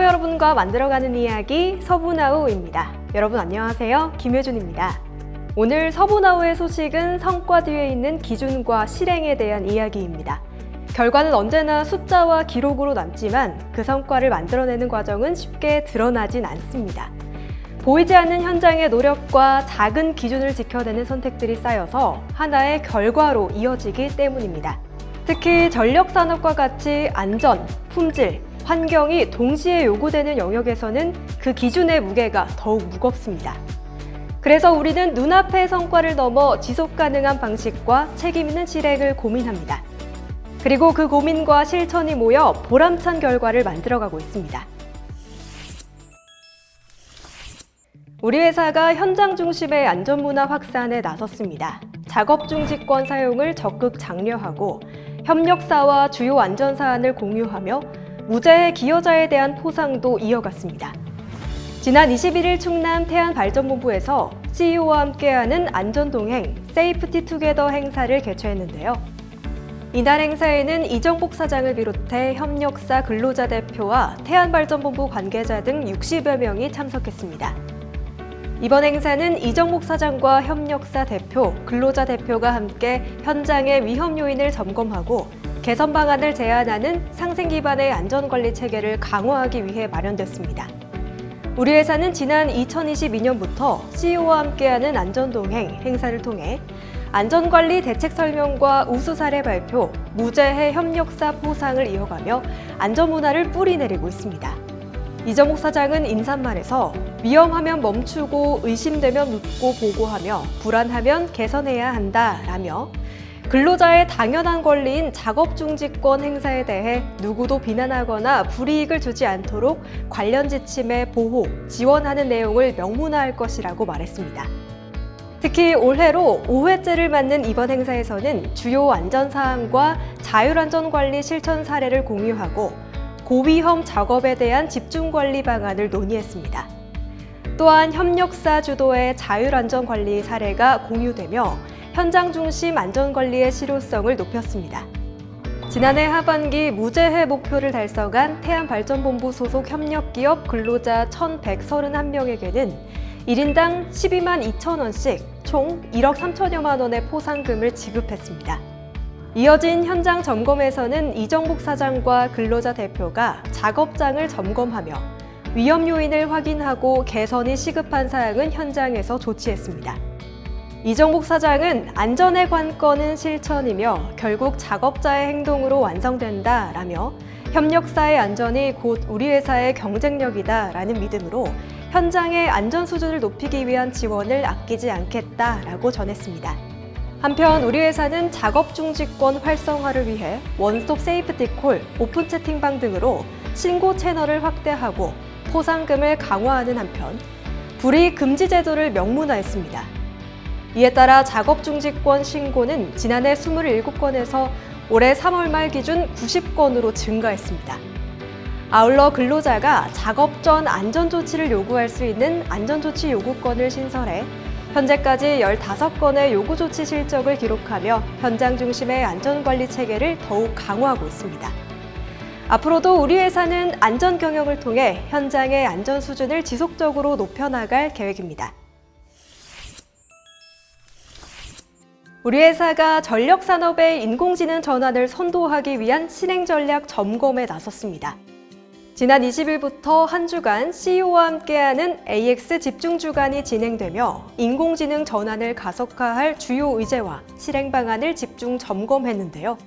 여러분과 만들어가는 이야기 서부나우입니다. 여러분 안녕하세요. 김효준입니다. 오늘 서부나우의 소식은 성과 뒤에 있는 기준과 실행에 대한 이야기입니다. 결과는 언제나 숫자와 기록으로 남지만 그 성과를 만들어내는 과정은 쉽게 드러나진 않습니다. 보이지 않는 현장의 노력과 작은 기준을 지켜내는 선택들이 쌓여서 하나의 결과로 이어지기 때문입니다. 특히 전력산업과 같이 안전, 품질, 환경이 동시에 요구되는 영역에서는 그 기준의 무게가 더욱 무겁습니다. 그래서 우리는 눈앞의 성과를 넘어 지속가능한 방식과 책임있는 실행을 고민합니다. 그리고 그 고민과 실천이 모여 보람찬 결과를 만들어가고 있습니다. 우리 회사가 현장 중심의 안전문화 확산에 나섰습니다. 작업 중지권 사용을 적극 장려하고 협력사와 주요 안전사안을 공유하며 무죄의 기여자에 대한 포상도 이어갔습니다. 지난 21일 충남 태안발전본부에서 CEO와 함께하는 안전동행 세이프티 투게더 행사를 개최했는데요. 이날 행사에는 이정복 사장을 비롯해 협력사 근로자 대표와 태안발전본부 관계자 등 60여 명이 참석했습니다. 이번 행사는 이정복 사장과 협력사 대표, 근로자 대표가 함께 현장의 위험 요인을 점검하고 개선 방안을 제안하는 상생 기반의 안전관리 체계를 강화하기 위해 마련됐습니다. 우리 회사는 지난 2022년부터 CEO와 함께하는 안전동행 행사를 통해 안전관리 대책 설명과 우수 사례 발표, 무죄해 협력사 포상을 이어가며 안전문화를 뿌리내리고 있습니다. 이정복 사장은 인사말에서 위험하면 멈추고 의심되면 묻고 보고하며 불안하면 개선해야 한다라며 근로자의 당연한 권리인 작업중지권 행사에 대해 누구도 비난하거나 불이익을 주지 않도록 관련 지침에 보호, 지원하는 내용을 명문화할 것이라고 말했습니다. 특히 올해로 5회째를 맞는 이번 행사에서는 주요 안전사항과 자율안전관리 실천 사례를 공유하고 고위험 작업에 대한 집중관리 방안을 논의했습니다. 또한 협력사 주도의 자율안전관리 사례가 공유되며 현장 중심 안전관리의 실효성을 높였습니다. 지난해 하반기 무죄해 목표를 달성한 태안발전본부 소속 협력기업 근로자 1,131명에게는 1인당 12만 2천 원씩 총 1억 3천여만 원의 포상금을 지급했습니다. 이어진 현장 점검에서는 이정복 사장과 근로자 대표가 작업장을 점검하며 위험 요인을 확인하고 개선이 시급한 사항은 현장에서 조치했습니다. 이정복 사장은 안전의 관건은 실천이며 결국 작업자의 행동으로 완성된다라며 협력사의 안전이 곧 우리 회사의 경쟁력이다라는 믿음으로 현장의 안전 수준을 높이기 위한 지원을 아끼지 않겠다라고 전했습니다. 한편 우리 회사는 작업 중지권 활성화를 위해 원스톱 세이프티 콜, 오픈 채팅방 등으로 신고 채널을 확대하고 포상금을 강화하는 한편 불이익 금지 제도를 명문화했습니다. 이에 따라 작업중지권 신고는 지난해 27건에서 올해 3월 말 기준 90건으로 증가했습니다. 아울러 근로자가 작업 전 안전조치를 요구할 수 있는 안전조치 요구권을 신설해 현재까지 15건의 요구조치 실적을 기록하며 현장 중심의 안전관리 체계를 더욱 강화하고 있습니다. 앞으로도 우리 회사는 안전 경영을 통해 현장의 안전 수준을 지속적으로 높여나갈 계획입니다. 우리 회사가 전력산업의 인공지능 전환을 선도하기 위한 실행 전략 점검에 나섰습니다. 지난 20일부터 한 주간 CEO와 함께하는 AX 집중 주간이 진행되며 인공지능 전환을 가속화할 주요 의제와 실행 방안을 집중 점검했는데요.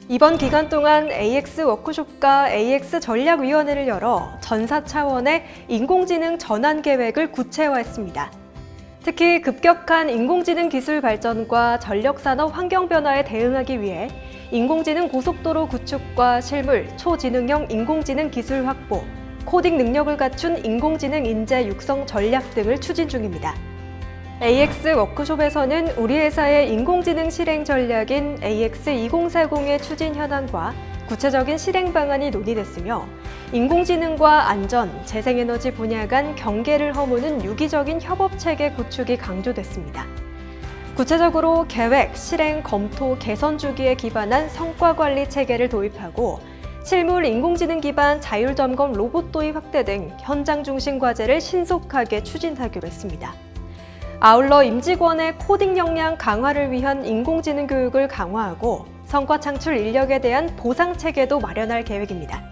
이번 기간 동안 AX 워크숍과 AX 전략위원회를 열어 전사 차원의 인공지능 전환 계획을 구체화했습니다. 특히 급격한 인공지능 기술 발전과 전력산업 환경 변화에 대응하기 위해 인공지능 고속도로 구축과 실물, 초지능형 인공지능 기술 확보, 코딩 능력을 갖춘 인공지능 인재 육성 전략 등을 추진 중입니다. AX 워크숍에서는 우리 회사의 인공지능 실행 전략인 AX 2040의 추진 현황과 구체적인 실행 방안이 논의됐으며 인공지능과 안전, 재생에너지 분야 간 경계를 허무는 유기적인 협업체계 구축이 강조됐습니다. 구체적으로 계획, 실행, 검토, 개선 주기에 기반한 성과관리 체계를 도입하고 실물 인공지능 기반 자율점검 로봇 도입 확대 등 현장 중심 과제를 신속하게 추진하기로 했습니다. 아울러 임직원의 코딩 역량 강화를 위한 인공지능 교육을 강화하고 성과 창출 인력에 대한 보상 체계도 마련할 계획입니다.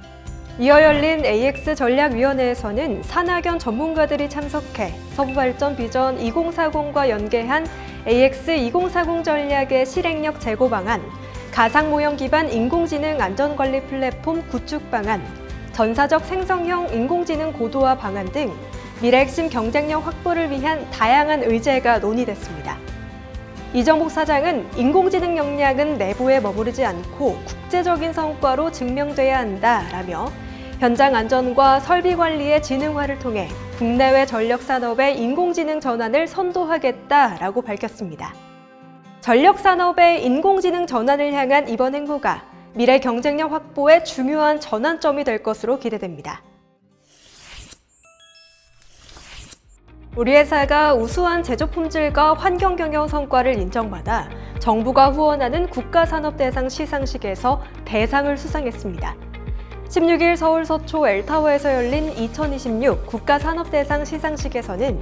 이어 열린 AX 전략위원회에서는 산학연 전문가들이 참석해 서부발전 비전 2040과 연계한 AX 2040 전략의 실행력 제고 방안, 가상모형 기반 인공지능 안전관리 플랫폼 구축 방안, 전사적 생성형 인공지능 고도화 방안 등 미래 핵심 경쟁력 확보를 위한 다양한 의제가 논의됐습니다. 이정복 사장은 인공지능 역량은 내부에 머무르지 않고 국제적인 성과로 증명돼야 한다라며 현장 안전과 설비 관리의 지능화를 통해 국내외 전력산업의 인공지능 전환을 선도하겠다라고 밝혔습니다. 전력산업의 인공지능 전환을 향한 이번 행보가 미래 경쟁력 확보의 중요한 전환점이 될 것으로 기대됩니다. 우리 회사가 우수한 제조 품질과 환경 경영 성과를 인정받아 정부가 후원하는 국가산업대상 시상식에서 대상을 수상했습니다. 16일 서울 서초 엘타워에서 열린 2026 국가산업대상 시상식에서는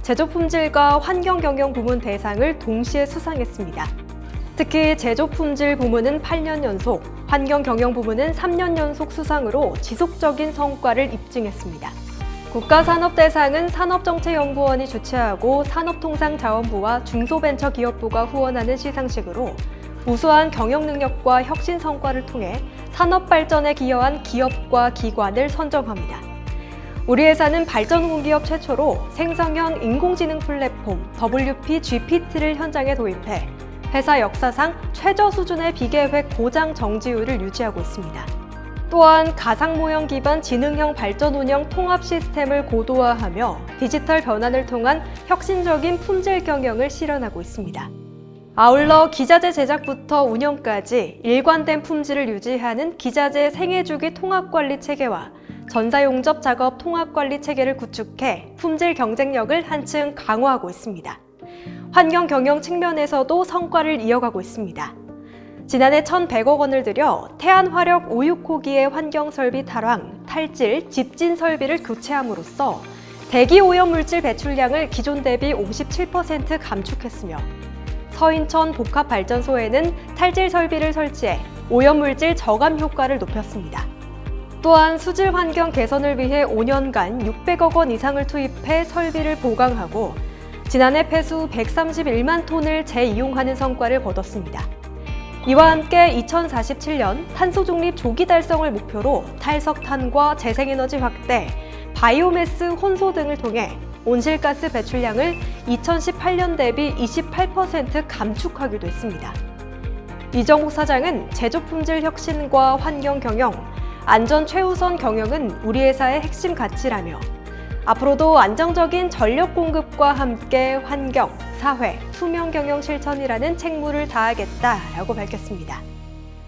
제조 품질과 환경 경영 부문 대상을 동시에 수상했습니다. 특히 제조 품질 부문은 8년 연속, 환경 경영 부문은 3년 연속 수상으로 지속적인 성과를 입증했습니다. 국가산업대상은 산업정책연구원이 주최하고 산업통상자원부와 중소벤처기업부가 후원하는 시상식으로 우수한 경영 능력과 혁신 성과를 통해 산업 발전에 기여한 기업과 기관을 선정합니다. 우리 회사는 발전공기업 최초로 생성형 인공지능 플랫폼 WP-GPT를 현장에 도입해 회사 역사상 최저 수준의 비계획 고장 정지율을 유지하고 있습니다. 또한 가상모형 기반 지능형 발전 운영 통합 시스템을 고도화하며 디지털 변환을 통한 혁신적인 품질 경영을 실현하고 있습니다. 아울러 기자재 제작부터 운영까지 일관된 품질을 유지하는 기자재 생애주기 통합관리 체계와 전사용접 작업 통합관리 체계를 구축해 품질 경쟁력을 한층 강화하고 있습니다. 환경 경영 측면에서도 성과를 이어가고 있습니다. 지난해 1,100억 원을 들여 태안화력 5,6호기의 환경설비 탈황, 탈질, 집진 설비를 교체함으로써 대기 오염물질 배출량을 기존 대비 57% 감축했으며 서인천 복합발전소에는 탈질 설비를 설치해 오염물질 저감 효과를 높였습니다. 또한 수질 환경 개선을 위해 5년간 600억 원 이상을 투입해 설비를 보강하고 지난해 폐수 131만 톤을 재이용하는 성과를 거뒀습니다. 이와 함께 2047년 탄소 중립 조기 달성을 목표로 탈석탄과 재생에너지 확대, 바이오매스 혼소 등을 통해 온실가스 배출량을 2018년 대비 28% 감축하기도 했습니다. 이정복 사장은 제조 품질 혁신과 환경 경영, 안전 최우선 경영은 우리 회사의 핵심 가치라며 앞으로도 안정적인 전력 공급과 함께 환경, 사회, 투명 경영 실천이라는 책무를 다하겠다라고 밝혔습니다.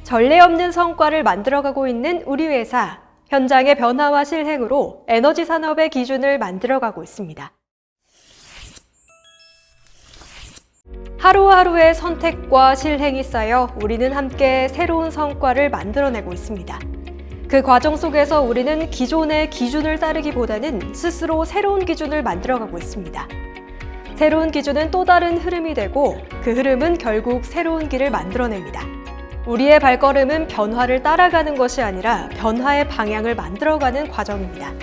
전례 없는 성과를 만들어가고 있는 우리 회사, 현장의 변화와 실행으로 에너지 산업의 기준을 만들어가고 있습니다. 하루하루의 선택과 실행이 쌓여 우리는 함께 새로운 성과를 만들어내고 있습니다. 그 과정 속에서 우리는 기존의 기준을 따르기보다는 스스로 새로운 기준을 만들어가고 있습니다. 새로운 기준은 또 다른 흐름이 되고 그 흐름은 결국 새로운 길을 만들어냅니다. 우리의 발걸음은 변화를 따라가는 것이 아니라 변화의 방향을 만들어가는 과정입니다.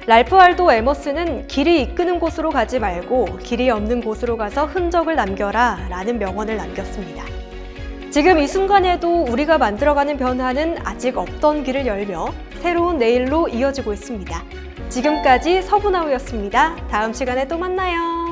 랄프 알도 에머스는 길이 이끄는 곳으로 가지 말고 길이 없는 곳으로 가서 흔적을 남겨라 라는 명언을 남겼습니다. 지금 이 순간에도 우리가 만들어가는 변화는 아직 없던 길을 열며 새로운 내일로 이어지고 있습니다. 지금까지 서부나우였습니다. 다음 시간에 또 만나요.